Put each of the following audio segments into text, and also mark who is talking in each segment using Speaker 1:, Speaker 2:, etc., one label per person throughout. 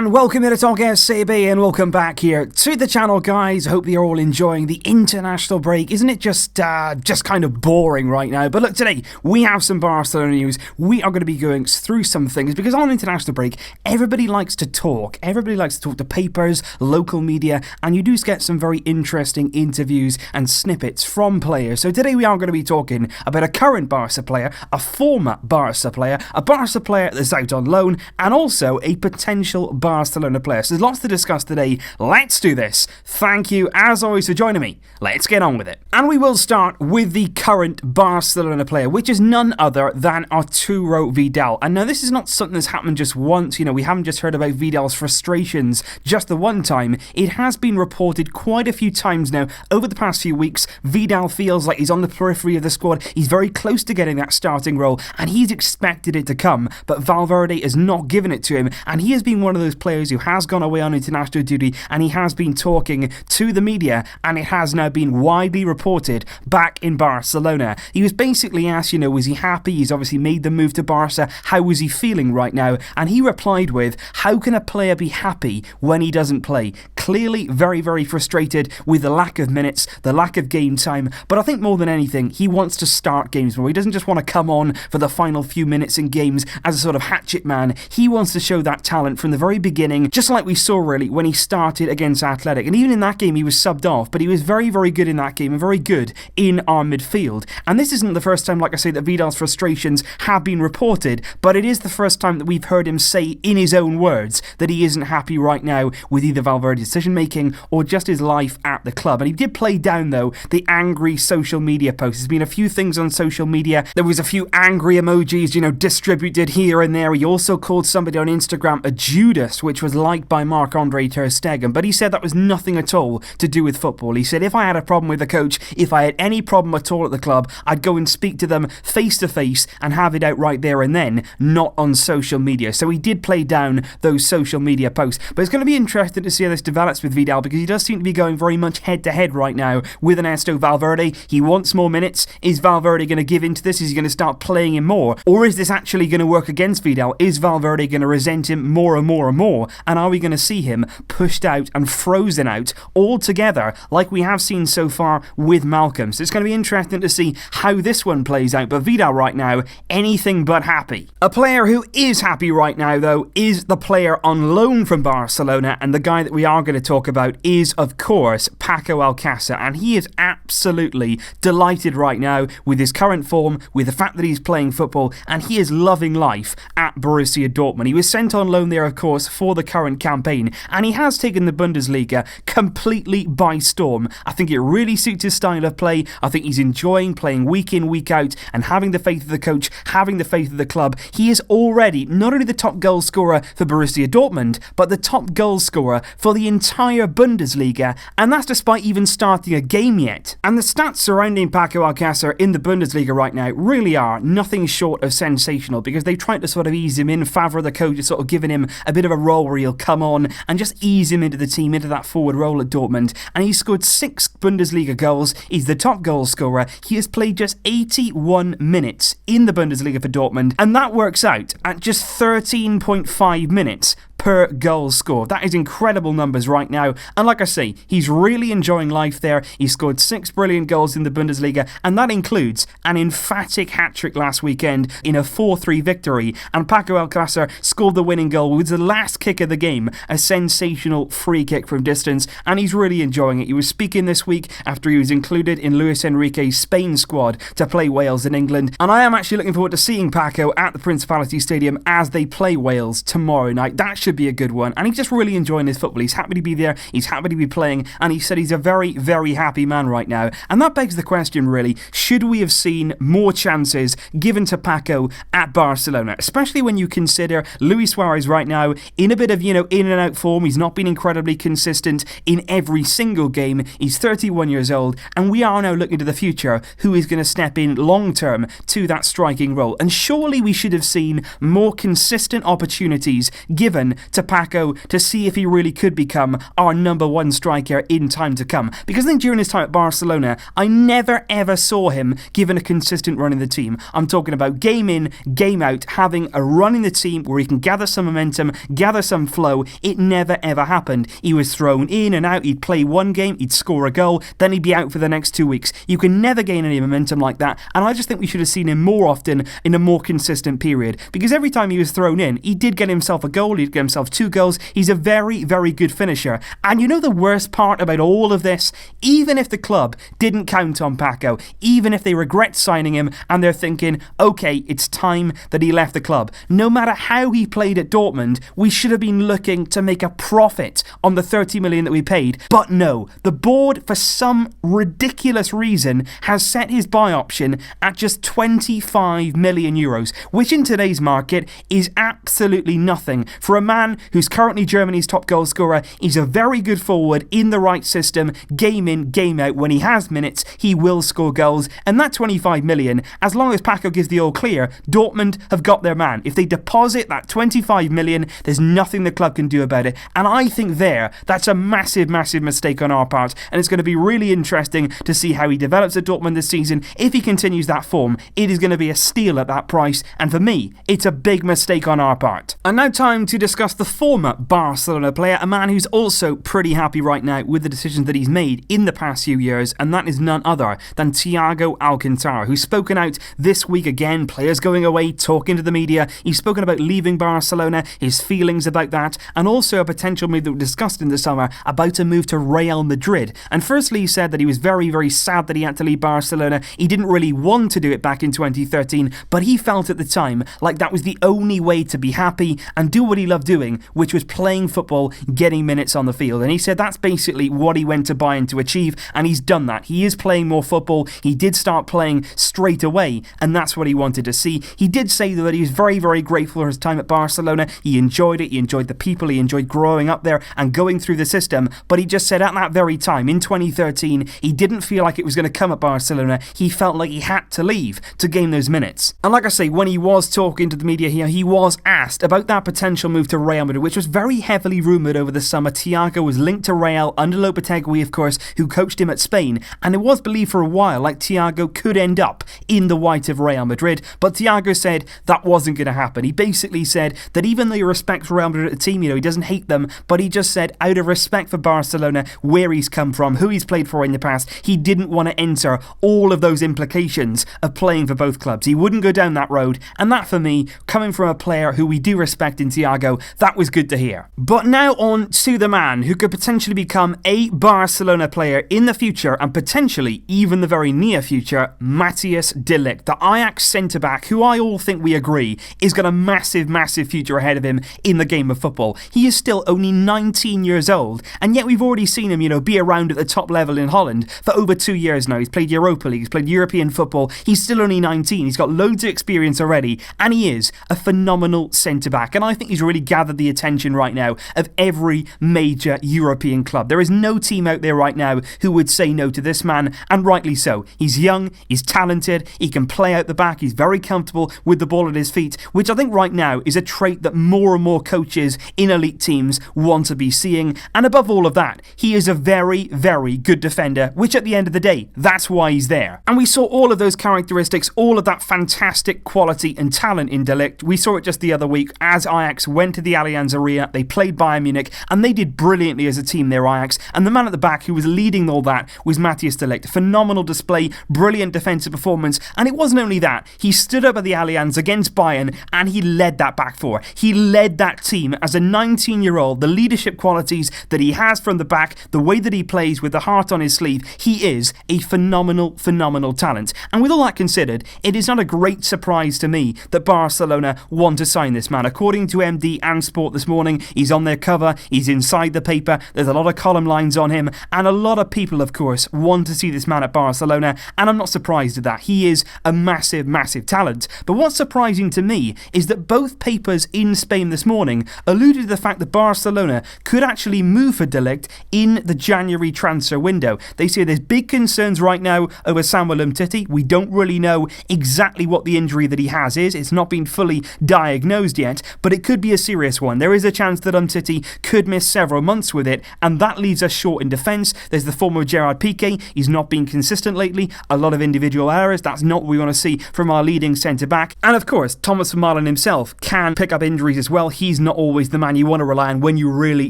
Speaker 1: And welcome here to Alcacer, and welcome back here to the channel, guys. I hope you're all enjoying the international break. Isn't it just kind of boring right now? But look, today we have some Barcelona news. We are going to be going through some things because on international break, everybody likes to talk. Everybody likes to talk to papers, local media, and you do get some very interesting interviews and snippets from players. So today we are going to be talking about a current Barca player, a former Barca player, a Barca player that's out on loan, and also a potential Barcelona player. So there's lots to discuss today. Let's do this. Thank you, as always, for joining me. Let's get on with it. And we will start with the current Barcelona player, which is none other than Arturo Vidal. And now this is not something that's happened just once. You know, we haven't just heard about Vidal's frustrations just the one time. It has been reported quite a few times now over the past few weeks. Vidal feels like he's on the periphery of the squad. He's very close to getting that starting role, and he's expected it to come. But Valverde has not given it to him, and he has been one of those players who has gone away on international duty, and he has been talking to the media, and it has now been widely reported back in Barcelona. He was basically asked, you know, was he happy? He's obviously made the move to Barca. How was he feeling right now? And he replied with, how can a player be happy when he doesn't play? Clearly very, very frustrated with the lack of minutes, the lack of game time, but I think more than anything, he wants to start games more. He doesn't just want to come on for the final few minutes in games as a sort of hatchet man. He wants to show that talent from the very beginning, just like we saw really when he started against Athletic. And even in that game he was subbed off, but he was very, very good in that game and very good in our midfield. And this isn't the first time, like I say, that Vidal's frustrations have been reported, but it is the first time that we've heard him say in his own words that he isn't happy right now with either Valverde's decision making or just his life at the club. And he did play down though the angry social media posts. There's been a few things on social media. There was a few angry emojis, you know, distributed here and there. He also called somebody on Instagram a Judas, which was liked by Marc-Andre ter Stegen, but he said that was nothing at all to do with football. He said, if I had a problem with the coach, if I had any problem at all at the club, I'd go and speak to them face to face and have it out right there and then, not on social media. So he did play down those social media posts. But it's going to be interesting to see how this develops with Vidal, because he does seem to be going very much head to head right now with Ernesto Valverde. He wants more minutes. Is Valverde going to give into this? Is he going to start playing him more? Or is this actually going to work against Vidal? Is Valverde going to resent him more and more and more? And are we going to see him pushed out and frozen out altogether like we have seen so far with Malcolm? So it's going to be interesting to see how this one plays out. But Vidal right now, anything but happy. A player who is happy right now, though, is the player on loan from Barcelona, and the guy that we are going to talk about is, of course, Paco Alcacer, and he is absolutely delighted right now with his current form, with the fact that he's playing football, and he is loving life at Borussia Dortmund. He was sent on loan there, of course, for the current campaign, and he has taken the Bundesliga completely by storm. I think it really suits his style of play. I think he's enjoying playing week in, week out, and having the faith of the coach, having the faith of the club. He is already not only the top goal scorer for Borussia Dortmund, but the top goal scorer for the entire Bundesliga, and that's despite even starting a game yet. And the stats surrounding Paco Alcacer in the Bundesliga right now really are nothing short of sensational, because they've tried to sort of ease him in. Favre, the coach, has sort of given him a bit of a role where he'll come on and just ease him into the team, into that forward role at Dortmund, and he scored 6 Bundesliga goals. He's the top goal scorer. He has played just 81 minutes in the Bundesliga for Dortmund, and that works out at just 13.5 minutes per goal scored. That is incredible numbers right now, and like I say, he's really enjoying life there. He scored 6 brilliant goals in the Bundesliga, and that includes an emphatic hat-trick last weekend in a 4-3 victory, and Paco Alcacer scored the winning goal with the last kick of the game, a sensational free kick from distance, and he's really enjoying it. He was speaking this week after he was included in Luis Enrique's Spain squad to play Wales in England, and I am actually looking forward to seeing Paco at the Principality Stadium as they play Wales tomorrow night. That should be a good one, and he's just really enjoying his football. He's happy to be there, he's happy to be playing, and he said he's a very, very happy man right now. And that begs the question really, should we have seen more chances given to Paco at Barcelona, especially when you consider Luis Suarez right now in a bit of, you know, in and out form. He's not been incredibly consistent in every single game. He's 31 years old, and we are now looking to the future, who is going to step in long term to that striking role. And surely we should have seen more consistent opportunities given to Paco to see if he really could become our number one striker in time to come. Because I think during his time at Barcelona, I never ever saw him given a consistent run in the team. I'm talking about game in, game out, having a run in the team where he can gather some momentum, gather some flow. It never ever happened. He was thrown in and out. He'd play one game, he'd score a goal, then he'd be out for the next 2 weeks. You can never gain any momentum like that, and I just think we should have seen him more often in a more consistent period, because every time he was thrown in, he did get himself a goal, he'd get himself 2 goals. He's a very, very good finisher. And you know the worst part about all of this? Even if the club didn't count on Paco, even if they regret signing him and they're thinking, okay, it's time that he left the club, no matter how he played at Dortmund, we should have been looking to make a profit on the 30 million that we paid. But no, the board, for some ridiculous reason, has set his buy option at just 25 million euros, which in today's market is absolutely nothing for a man who's currently Germany's top goal scorer. He's a very good forward in the right system, game in, game out. When he has minutes, he will score goals, and that 25 million, as long as Paco gives the all clear, Dortmund have got their man. If they deposit that 25 million, there's nothing the club can do about it, and I think that's a massive, massive mistake on our part, and it's going to be really interesting to see how he develops at Dortmund this season. If he continues that form, it is going to be a steal at that price, and for me, it's a big mistake on our part. And now time to discuss the former Barcelona player, a man who's also pretty happy right now with the decisions that he's made in the past few years, and that is none other than THIAGO Alcacer, who's spoken out this week again, players going away, talking to the media. He's spoken about leaving Barcelona, his feelings about that, and also a potential move that we discussed in the summer about a move to Real Madrid. And firstly, he said that he was very, very sad that he had to leave Barcelona. He didn't really want to do it back in 2013, but he felt at the time like that was the only way to be happy and do what he loved doing, which was playing football, getting minutes on the field. And he said that's basically what he went to Bayern to achieve, and he's done that. He is playing more football. He did start playing straight away, and that's what he wanted to see. He did say that he was very, very grateful for his time at Barcelona. He enjoyed it. He enjoyed the people. He enjoyed growing up there and going through the system. But he just said at that very time, in 2013, he didn't feel like it was going to come at Barcelona. He felt like he had to leave to gain those minutes. And like I say, when he was talking to the media here, he was asked about that potential move to Real Madrid, which was very heavily rumoured over the summer. THIAGO was linked to Real under Lopetegui, of course, who coached him at Spain. And it was believed for a while like THIAGO could end up in the white of Real Madrid. But THIAGO said that wasn't going to happen. He basically said that even though he respects Real Madrid at the team, he doesn't hate them, but he just said out of respect for Barcelona, where he's come from, who he's played for in the past, he didn't want to enter all of those implications of playing for both clubs. He wouldn't go down that road, and that for me, coming from a player who we do respect in THIAGO, that was good to hear. But now on to the man who could potentially become a Barcelona player in the future, and potentially even the very near future, Matthijs De Ligt, the Ajax centre-back, who I all think we agree is got a massive, massive future ahead of him in the game of football. He is still only 19 years old, and yet we've already seen him, be around at the top level in Holland for over 2 years now. He's played Europa League, he's played European football. He's still only 19. He's got loads of experience already, and he is a phenomenal centre-back, and I think he's really gathered the attention right now of every major European club. There is no team out there right now who would say no to this man, and rightly so. He's young, he's talented, he can play out the back, he's very comfortable with the ball at his feet, which I think right now is a trait that more and more coaches in elite teams want to be seeing. And above all of that, he is a very, very good defender, which at the end of the day, that's why he's there. And we saw all of those characteristics, all of that fantastic quality and talent in De Ligt. We saw it just the other week as Ajax went to the Allianz Arena. They played Bayern Munich, and they did brilliantly as a team there, Ajax. And the man at the back who was leading all that was Matthijs De Ligt. Phenomenal display, brilliant defensive performance. And it wasn't only that, he stood up at the Allianz against Bayern, and he led that back four. He led that team as a 19-year-old. The leadership qualities that he has from the back, the way that he plays with the heart on his sleeve, he is a phenomenal, phenomenal talent. And with all that considered, it is not a great surprise to me that Barcelona want to sign this man. According to MD and Sport this morning, he's on their cover, he's inside the paper, there's a lot of column lines on him, and a lot of people, of course, want to see this man at Barcelona, and I'm not surprised at that. He is a massive, massive talent. But what's surprising to me is that both papers in Spain this morning alluded to the fact that Barcelona could actually move for De Ligt in the January transfer window. They say there's big concerns right now over Samuel Umtiti. We don't really know exactly what the injury that he has is. It's not been fully diagnosed yet, but it could be a serious serious one. There is a chance that Umtiti could miss several months with it, and that leaves us short in defence. There's the form of Gerard Piqué. He's not been consistent lately. A lot of individual errors. That's not what we want to see from our leading centre-back. And of course, Thomas Vermaelen himself can pick up injuries as well. He's not always the man you want to rely on when you really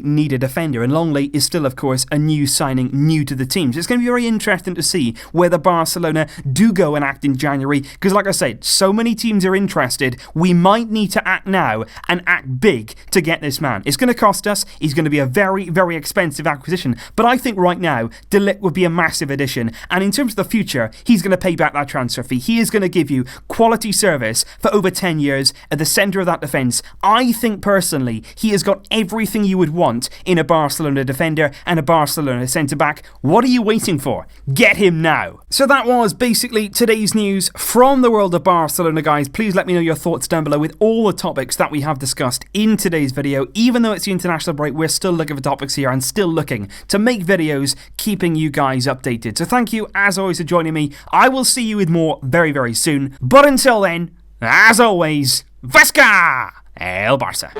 Speaker 1: need a defender. And Longley is still, of course, a new signing, new to the team. So it's going to be very interesting to see whether Barcelona do go and act in January. Because like I said, so many teams are interested. We might need to act now and act big to get this man. It's going to cost us. He's going to be a very, very expensive acquisition. But I think right now, De Ligt would be a massive addition. And in terms of the future, he's going to pay back that transfer fee. He is going to give you quality service for over 10 years at the centre of that defence. I think personally, he has got everything you would want in a Barcelona defender and a Barcelona centre-back. What are you waiting for? Get him now. So that was basically today's news from the world of Barcelona, guys. Please let me know your thoughts down below with all the topics that we have discussed in today's video. Even though it's the international break, we're still looking for topics here and still looking to make videos keeping you guys updated. So thank you, as always, for joining me. I will see you with more very, very soon. But until then, as always, Vasca el Barça.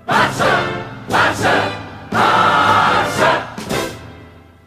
Speaker 1: Barça, Barça.